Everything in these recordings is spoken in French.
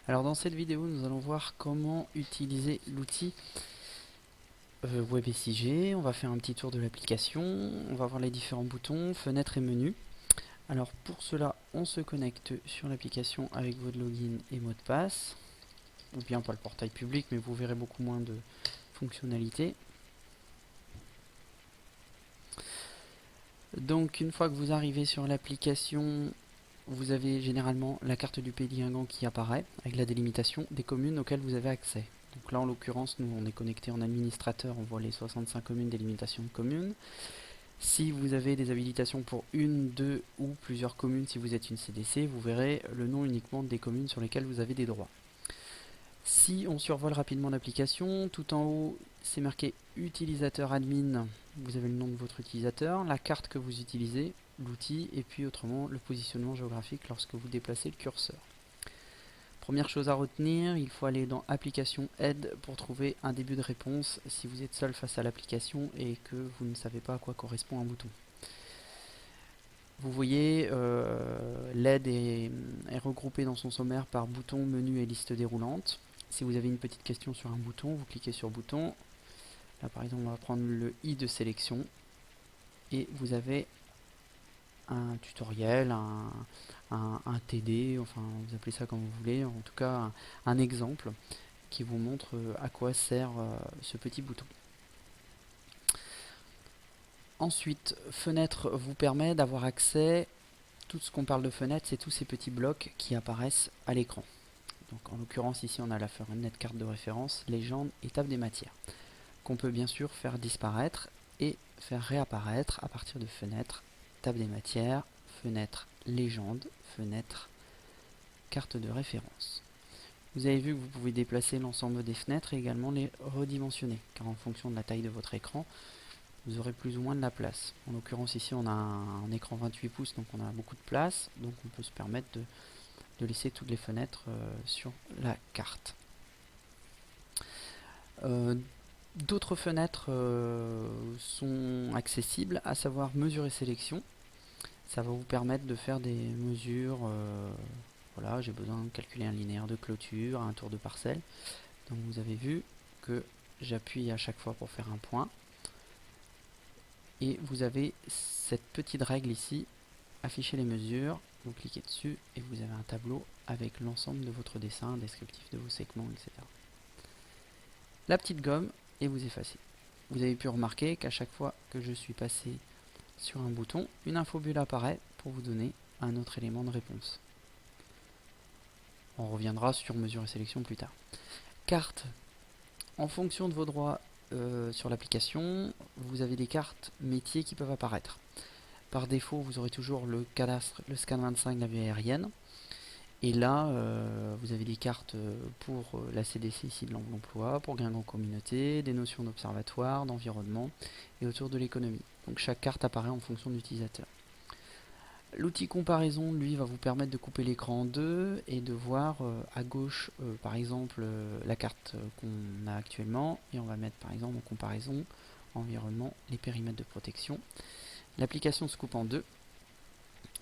Alors dans cette vidéo, nous allons voir comment utiliser l'outil WebSIG. On va faire un petit tour de l'application, on va voir les différents boutons, fenêtres et menus. Alors pour cela, on se connecte sur l'application avec votre login et mot de passe, ou bien pas le portail public, mais vous verrez beaucoup moins de fonctionnalités. Donc une fois que vous arrivez sur l'application, vous avez généralement la carte du pays de Guingamp qui apparaît avec la délimitation des communes auxquelles vous avez accès. Donc là en l'occurrence nous on est connecté en administrateur, on voit les 65 communes, délimitation de communes. Si vous avez des habilitations pour une, deux ou plusieurs communes, si vous êtes une CDC, vous verrez le nom uniquement des communes sur lesquelles vous avez des droits. Si on survole rapidement l'application, tout en haut c'est marqué utilisateur admin, vous avez le nom de votre utilisateur, la carte que vous utilisez, l'outil et puis autrement le positionnement géographique lorsque vous déplacez le curseur. Première chose à retenir, il faut aller dans application aide pour trouver un début de réponse si vous êtes seul face à l'application et que vous ne savez pas à quoi correspond un bouton. Vous voyez, l'aide est regroupée dans son sommaire par bouton, menu et liste déroulante. Si vous avez une petite question sur un bouton, vous cliquez sur bouton. Là par exemple on va prendre le i de sélection et vous avez un tutoriel, un TD, enfin vous appelez ça comme vous voulez, en tout cas un exemple qui vous montre à quoi sert ce petit bouton. Ensuite, fenêtre vous permet d'avoir accès, tout ce qu'on parle de fenêtre, c'est tous ces petits blocs qui apparaissent à l'écran. Donc en l'occurrence ici on a la fenêtre carte de référence, légende et table des matières, qu'on peut bien sûr faire disparaître et faire réapparaître à partir de fenêtre, table des matières, fenêtre légende, fenêtre carte de référence. Vous avez vu que vous pouvez déplacer l'ensemble des fenêtres et également les redimensionner, car en fonction de la taille de votre écran, vous aurez plus ou moins de la place. En l'occurrence ici on a un écran 28 pouces, donc on a beaucoup de place, donc on peut se permettre de laisser toutes les fenêtres sur la carte. D'autres fenêtres sont accessibles, à savoir mesure et sélection. Ça va vous permettre de faire des mesures. Voilà, j'ai besoin de calculer un linéaire de clôture, un tour de parcelle. Donc vous avez vu que j'appuie à chaque fois pour faire un point. Et vous avez cette petite règle ici, afficher les mesures. Vous cliquez dessus et vous avez un tableau avec l'ensemble de votre dessin, descriptif de vos segments, etc. La petite gomme et vous effacez. Vous avez pu remarquer qu'à chaque fois que je suis passé sur un bouton, une infobulle apparaît pour vous donner un autre élément de réponse. On reviendra sur mesure et sélection plus tard. Carte. En fonction de vos droits sur l'application, vous avez des cartes métiers qui peuvent apparaître. Par défaut, vous aurez toujours le cadastre, le scan 25 de la vue aérienne. Et là, vous avez des cartes pour la CDC ici de l'emploi, pour Guingamp Communauté, des notions d'observatoire, d'environnement et autour de l'économie. Donc chaque carte apparaît en fonction de l'utilisateur. L'outil comparaison, lui, va vous permettre de couper l'écran en deux et de voir à gauche, par exemple, la carte qu'on a actuellement. Et on va mettre par exemple en comparaison, environnement, les périmètres de protection. L'application se coupe en deux.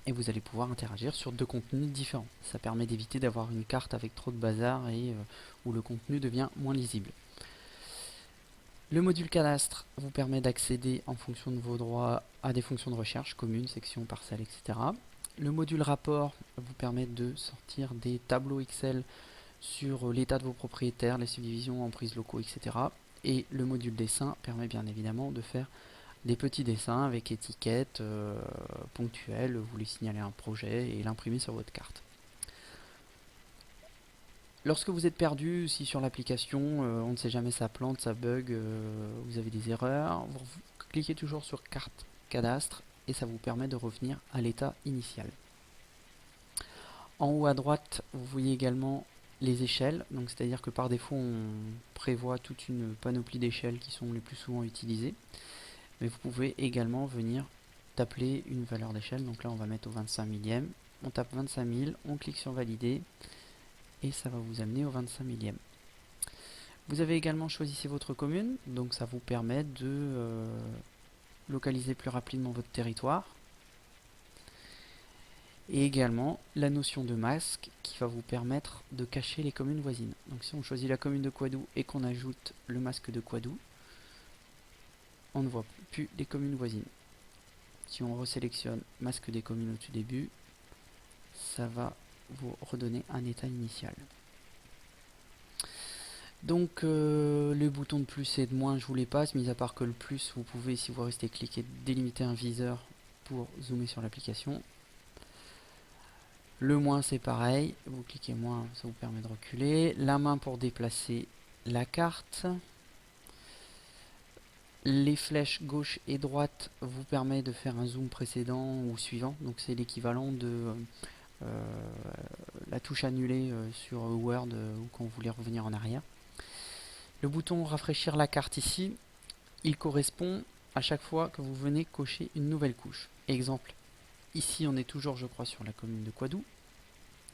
Et vous allez pouvoir interagir sur deux contenus différents. Ça permet d'éviter d'avoir une carte avec trop de bazar et où le contenu devient moins lisible. Le module cadastre vous permet d'accéder en fonction de vos droits à des fonctions de recherche, communes, sections, parcelles, etc. Le module rapport vous permet de sortir des tableaux Excel sur l'état de vos propriétaires, les subdivisions, emprises locaux, etc. Et le module dessin permet bien évidemment de faire des petits dessins avec étiquettes ponctuelles, vous les signalez un projet et l'imprimer sur votre carte. Lorsque vous êtes perdu, si sur l'application, on ne sait jamais, ça plante, ça bug, vous avez des erreurs, vous cliquez toujours sur carte cadastre et ça vous permet de revenir à l'état initial. En haut à droite, vous voyez également les échelles, donc c'est-à-dire que par défaut on prévoit toute une panoplie d'échelles qui sont les plus souvent utilisées. Mais vous pouvez également venir taper une valeur d'échelle. Donc là, on va mettre au 25 millième. On tape 25 000, on clique sur valider et ça va vous amener au 25 millième. Vous avez également choisi votre commune, donc ça vous permet de localiser plus rapidement votre territoire. Et également la notion de masque qui va vous permettre de cacher les communes voisines. Donc si on choisit la commune de Quadou et qu'on ajoute le masque de Quadou, on ne voit plus les communes voisines. Si on resélectionne masque des communes au tout début, ça va vous redonner un état initial. Donc les boutons de plus et de moins je vous les passe, mis à part que le plus vous pouvez, si vous restez cliqué, délimiter un viseur pour zoomer sur l'application. Le moins c'est pareil, vous cliquez moins, ça vous permet de reculer. La main pour déplacer la carte. Les flèches gauche et droite vous permettent de faire un zoom précédent ou suivant, donc c'est l'équivalent de la touche annulée sur Word ou quand vous voulez revenir en arrière. Le bouton rafraîchir la carte ici, il correspond à chaque fois que vous venez cocher une nouvelle couche. Exemple, ici on est toujours je crois sur la commune de Quadou.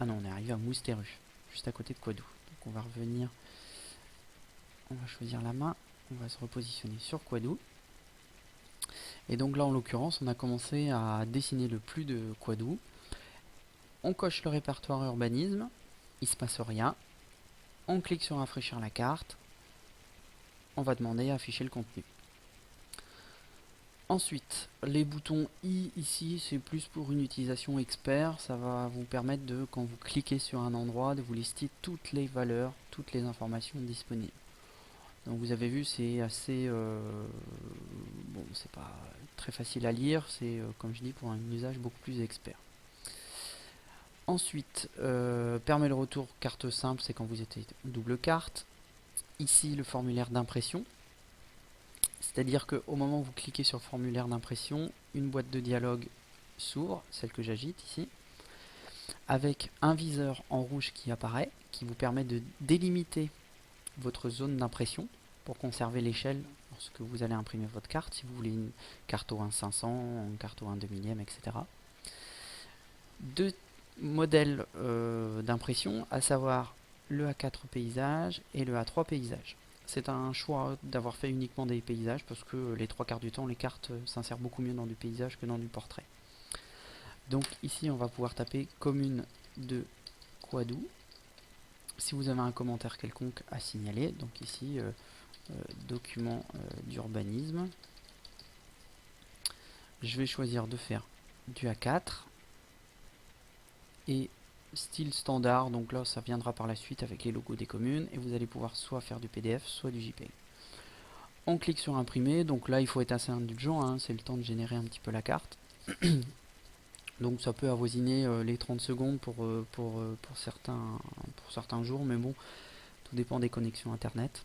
Ah non, on est arrivé à Mousteru, juste à côté de Quadou. Donc on va revenir, on va choisir la main, on va se repositionner sur Quadou. Et donc là en l'occurrence on a commencé à dessiner le plus de Quadou. On coche le répertoire urbanisme, il se passe rien. On clique sur rafraîchir la carte, on va demander à afficher le contenu. Ensuite, les boutons I ici, c'est plus pour une utilisation expert. Ça va vous permettre de, quand vous cliquez sur un endroit, de vous lister toutes les valeurs, toutes les informations disponibles. Donc vous avez vu, c'est assez... bon, c'est pas très facile à lire, c'est, comme je dis, pour un usage beaucoup plus expert. Ensuite, permet le retour carte simple, c'est quand vous êtes double carte. Ici, le formulaire d'impression. C'est-à-dire qu'au moment où vous cliquez sur le formulaire d'impression, une boîte de dialogue s'ouvre, celle que j'agite ici, avec un viseur en rouge qui apparaît, qui vous permet de délimiter votre zone d'impression pour conserver l'échelle lorsque vous allez imprimer votre carte, si vous voulez une carte au 1/500, une carte au 1/2 millième, etc. Deux modèles d'impression, à savoir le A4 paysage et le A3 paysage. C'est un choix d'avoir fait uniquement des paysages parce que les 3/4 du temps, les cartes s'insèrent beaucoup mieux dans du paysage que dans du portrait. Donc ici, on va pouvoir taper commune de Quadou. Si vous avez un commentaire quelconque à signaler, donc ici, document d'urbanisme. Je vais choisir de faire du A4 et style standard, donc là ça viendra par la suite avec les logos des communes et vous allez pouvoir soit faire du PDF soit du JPEG. On clique sur imprimer, donc là il faut être assez indulgent, hein, c'est le temps de générer un petit peu la carte. Donc ça peut avoisiner les 30 secondes pour certains jours, mais bon, tout dépend des connexions internet,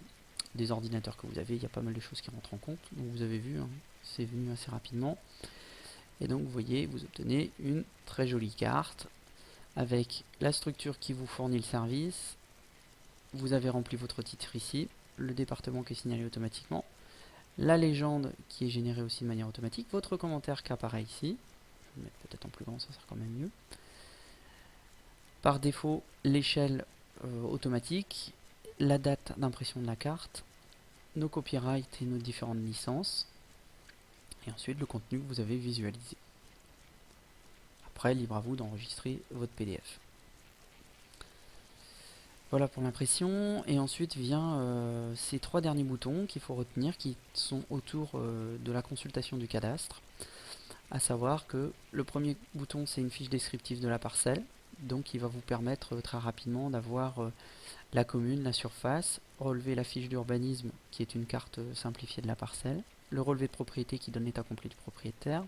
des ordinateurs que vous avez, il y a pas mal de choses qui rentrent en compte. Donc vous avez vu, hein, c'est venu assez rapidement. Et donc vous voyez, vous obtenez une très jolie carte avec la structure qui vous fournit le service. Vous avez rempli votre titre ici, le département qui est signalé automatiquement, la légende qui est générée aussi de manière automatique, votre commentaire qui apparaît ici. Je vais le mettre peut-être en plus grand, ça sera quand même mieux. Par défaut, l'échelle automatique, la date d'impression de la carte, nos copyrights et nos différentes licences, et ensuite le contenu que vous avez visualisé. Après, libre à vous d'enregistrer votre PDF. Voilà pour l'impression, et ensuite vient ces trois derniers boutons qu'il faut retenir qui sont autour de la consultation du cadastre. À savoir que le premier bouton c'est une fiche descriptive de la parcelle, donc il va vous permettre très rapidement d'avoir la commune, la surface, relever la fiche d'urbanisme qui est une carte simplifiée de la parcelle, le relevé de propriété qui donne l'état complet du propriétaire.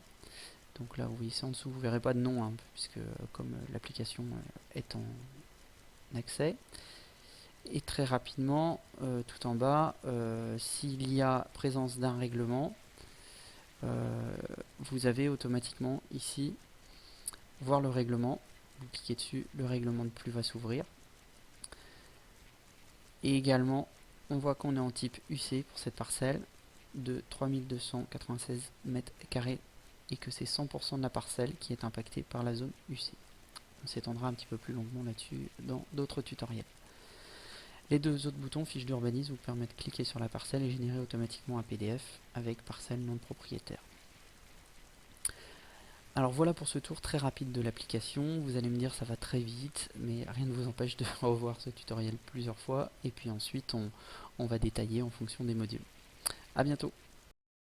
Donc là vous voyez ici en dessous, vous ne verrez pas de nom, hein, puisque comme l'application est en accès. Et très rapidement, tout en bas, s'il y a présence d'un règlement, vous avez automatiquement ici voir le règlement. Vous cliquez dessus, le règlement de plus va s'ouvrir. Et également, on voit qu'on est en type UC pour cette parcelle de 3296 mètres carrés et que c'est 100% de la parcelle qui est impactée par la zone UC. On s'étendra un petit peu plus longuement là-dessus dans d'autres tutoriels. Les deux autres boutons, fiche d'urbanisme, vous permettent de cliquer sur la parcelle et générer automatiquement un PDF avec parcelle non propriétaire. Alors voilà pour ce tour très rapide de l'application. Vous allez me dire ça va très vite, mais rien ne vous empêche de revoir ce tutoriel plusieurs fois. Et puis ensuite on va détailler en fonction des modules. A bientôt.